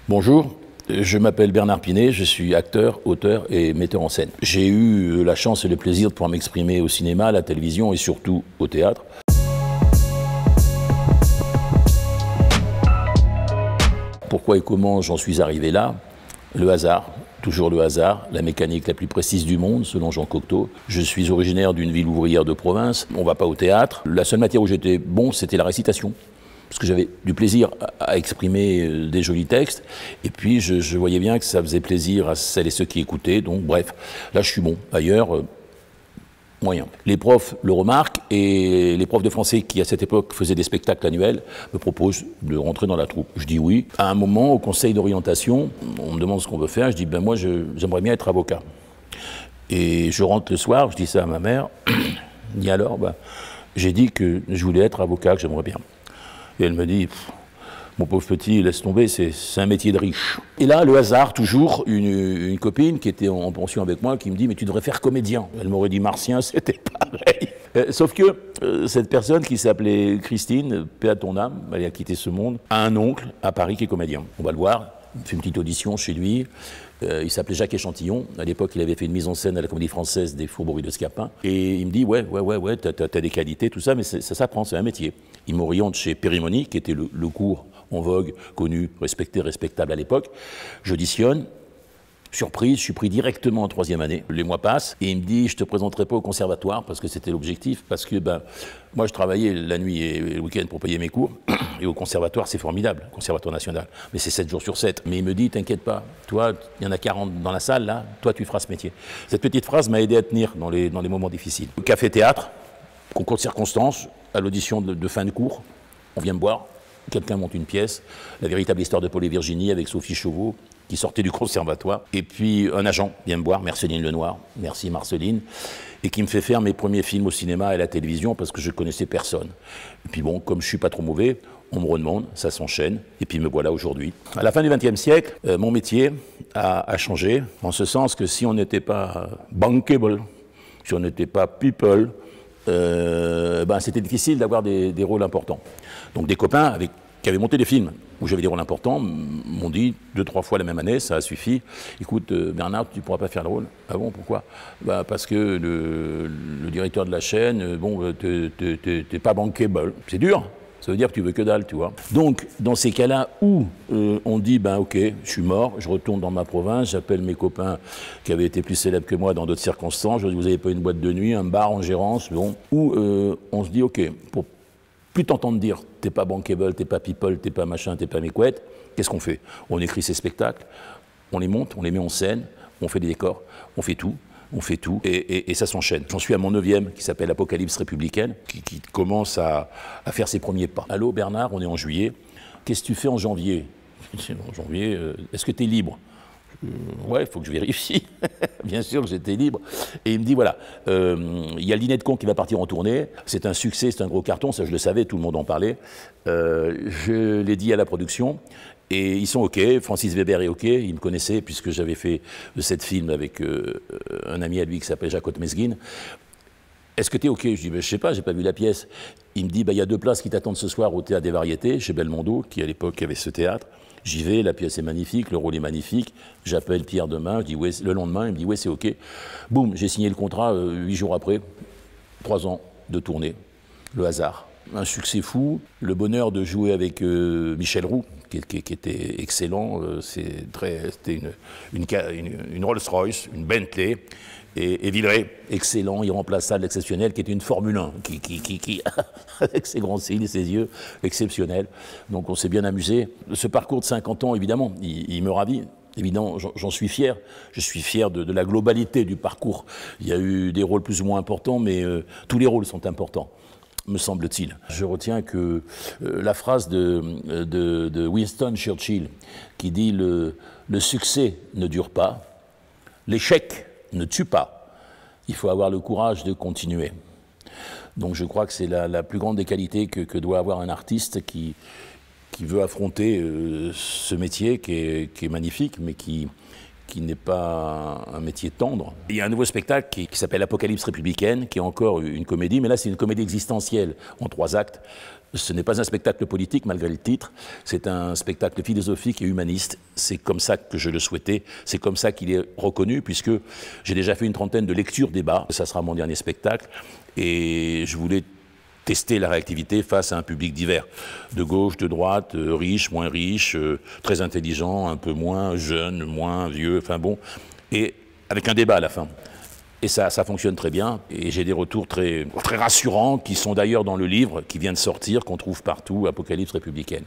Bonjour, je m'appelle Bernard Pinet, je suis acteur, auteur et metteur en scène. J'ai eu la chance et le plaisir de pouvoir m'exprimer au cinéma, à la télévision et surtout au théâtre. Pourquoi et comment j'en suis arrivé là? Le hasard, toujours le hasard, la mécanique la plus précise du monde, selon Jean Cocteau. Je suis originaire d'une ville ouvrière de province, on ne va pas au théâtre. La seule matière où j'étais bon, c'était la récitation. Parce que j'avais du plaisir à exprimer des jolis textes, et puis je voyais bien que ça faisait plaisir à celles et ceux qui écoutaient, donc bref, là je suis bon. Ailleurs, moyen. Les profs le remarquent, et les profs de français qui à cette époque faisaient des spectacles annuels me proposent de rentrer dans la troupe. Je dis oui. À un moment, au conseil d'orientation, on me demande ce qu'on veut faire, je dis ben moi j'aimerais bien être avocat. Et je rentre le soir, je dis ça à ma mère, et alors ben, j'ai dit que je voulais être avocat, que j'aimerais bien. Et elle me dit, mon pauvre petit, laisse tomber, c'est un métier de riche. Et là, le hasard, toujours, une copine qui était en pension avec moi, qui me dit, mais tu devrais faire comédien. Elle m'aurait dit martien, c'était pareil. Sauf que cette personne qui s'appelait Christine, paix à ton âme, elle a quitté ce monde, a un oncle à Paris qui est comédien. On va le voir, on fait une petite audition chez lui. Il s'appelait Jacques Échantillon. À l'époque, il avait fait une mise en scène à la Comédie Française des Fourberies de Scapin. Et il me dit, ouais, t'as des qualités, tout ça, mais ça s'apprend, c'est un métier. Il m'oriente chez Périmoni, qui était le cours en vogue, connu, respecté, respectable à l'époque. J'auditionne. Surprise, je suis pris directement en troisième année. Les mois passent et il me dit, je te présenterai pas au conservatoire parce que c'était l'objectif, parce que ben, moi je travaillais la nuit et le week-end pour payer mes cours, et au conservatoire c'est formidable, conservatoire national, mais c'est 7 jours sur 7. Mais il me dit, t'inquiète pas, toi, il y en a 40 dans la salle là, toi tu feras ce métier. Cette petite phrase m'a aidé à tenir dans les moments difficiles. Café-théâtre, concours de circonstances, à l'audition de fin de cours, on vient me boire, quelqu'un monte une pièce, la véritable histoire de Paul et Virginie avec Sophie Chauveau, qui sortait du conservatoire, et puis un agent vient me voir, Marceline Lenoir, merci Marceline, et qui me fait faire mes premiers films au cinéma et à la télévision parce que je connaissais personne. Et puis bon, comme je suis pas trop mauvais, on me redemande, ça s'enchaîne, et puis me voilà aujourd'hui. À la fin du XXe siècle, mon métier a changé, en ce sens que si on n'était pas bankable, si on n'était pas people, ben c'était difficile d'avoir des rôles importants. Donc des copains qui avaient monté des films où j'avais des rôles importants, m'ont dit 2-3 fois la même année, ça a suffi. Écoute, Bernard, tu ne pourras pas faire le rôle. Ah bon, pourquoi? Bah, parce que le directeur de la chaîne, bon, t'es pas bankable. C'est dur, ça veut dire que tu veux que dalle, tu vois. Donc, dans ces cas-là où on dit, ben ok, je suis mort, je retourne dans ma province, j'appelle mes copains qui avaient été plus célèbres que moi dans d'autres circonstances, je dis, vous n'avez pas une boîte de nuit, un bar en gérance, bon, où on se dit, ok, pour plus t'entendre dire t'es pas bankable, t'es pas people, t'es pas machin, t'es pas mécouette, qu'est-ce qu'on fait? On écrit ces spectacles, on les monte, on les met en scène, on fait des décors, on fait tout, et ça s'enchaîne. J'en suis à mon 9e, qui s'appelle Apocalypse républicaine, qui commence à faire ses premiers pas. Allô Bernard, on est en juillet, qu'est-ce que tu fais en janvier? En janvier, est-ce que tu es libre? Ouais, il faut que je vérifie. Bien sûr que j'étais libre. Et il me dit, voilà, il y a le dîner de con qui va partir en tournée. C'est un succès, c'est un gros carton, ça je le savais, tout le monde en parlait. Je l'ai dit à la production. Et ils sont OK, Francis Weber est OK, il me connaissait puisque j'avais fait 7 films avec un ami à lui qui s'appelle Jacques Mesguin. Est-ce que tu es OK? Je dis, ben, je sais pas, j'ai pas vu la pièce. Il me dit, ben, y a 2 places qui t'attendent ce soir au Théâtre des Variétés, chez Belmondo, qui à l'époque avait ce théâtre. J'y vais, la pièce est magnifique, le rôle est magnifique. J'appelle Pierre demain, je dis, ouais, le lendemain, il me dit, ouais, c'est OK. Boum, j'ai signé le contrat 8 jours après, 3 ans de tournée, le hasard. Un succès fou, le bonheur de jouer avec Michel Roux, qui était excellent, c'était une Rolls-Royce, une Bentley, et Villeray, excellent, irremplaçable, exceptionnel, qui était une Formule 1, avec ses grands cils et ses yeux, exceptionnel. Donc on s'est bien amusé. Ce parcours de 50 ans, évidemment, il me ravit. Évidemment, j'en suis fier. Je suis fier de la globalité du parcours. Il y a eu des rôles plus ou moins importants, mais tous les rôles sont importants, me semble-t-il. Je retiens que la phrase de Winston Churchill qui dit le succès ne dure pas, l'échec ne tue pas, il faut avoir le courage de continuer. Donc je crois que c'est la plus grande des qualités que doit avoir un artiste qui veut affronter ce métier qui est magnifique, mais qui qui n'est pas un métier tendre. Il y a un nouveau spectacle qui s'appelle Apocalypse républicaine, qui est encore une comédie, mais là c'est une comédie existentielle en 3 actes. Ce n'est pas un spectacle politique malgré le titre, c'est un spectacle philosophique et humaniste. C'est comme ça que je le souhaitais, c'est comme ça qu'il est reconnu, puisque j'ai déjà fait une 30aine de lectures-débats. Ça sera mon dernier spectacle, et je voulais tester la réactivité face à un public divers, de gauche, de droite, riche, moins riche, très intelligent, un peu moins, jeune, moins vieux, enfin bon, et avec un débat à la fin. Et ça fonctionne très bien, et j'ai des retours très rassurants, qui sont d'ailleurs dans le livre, qui vient de sortir, qu'on trouve partout, Apocalypse républicaine.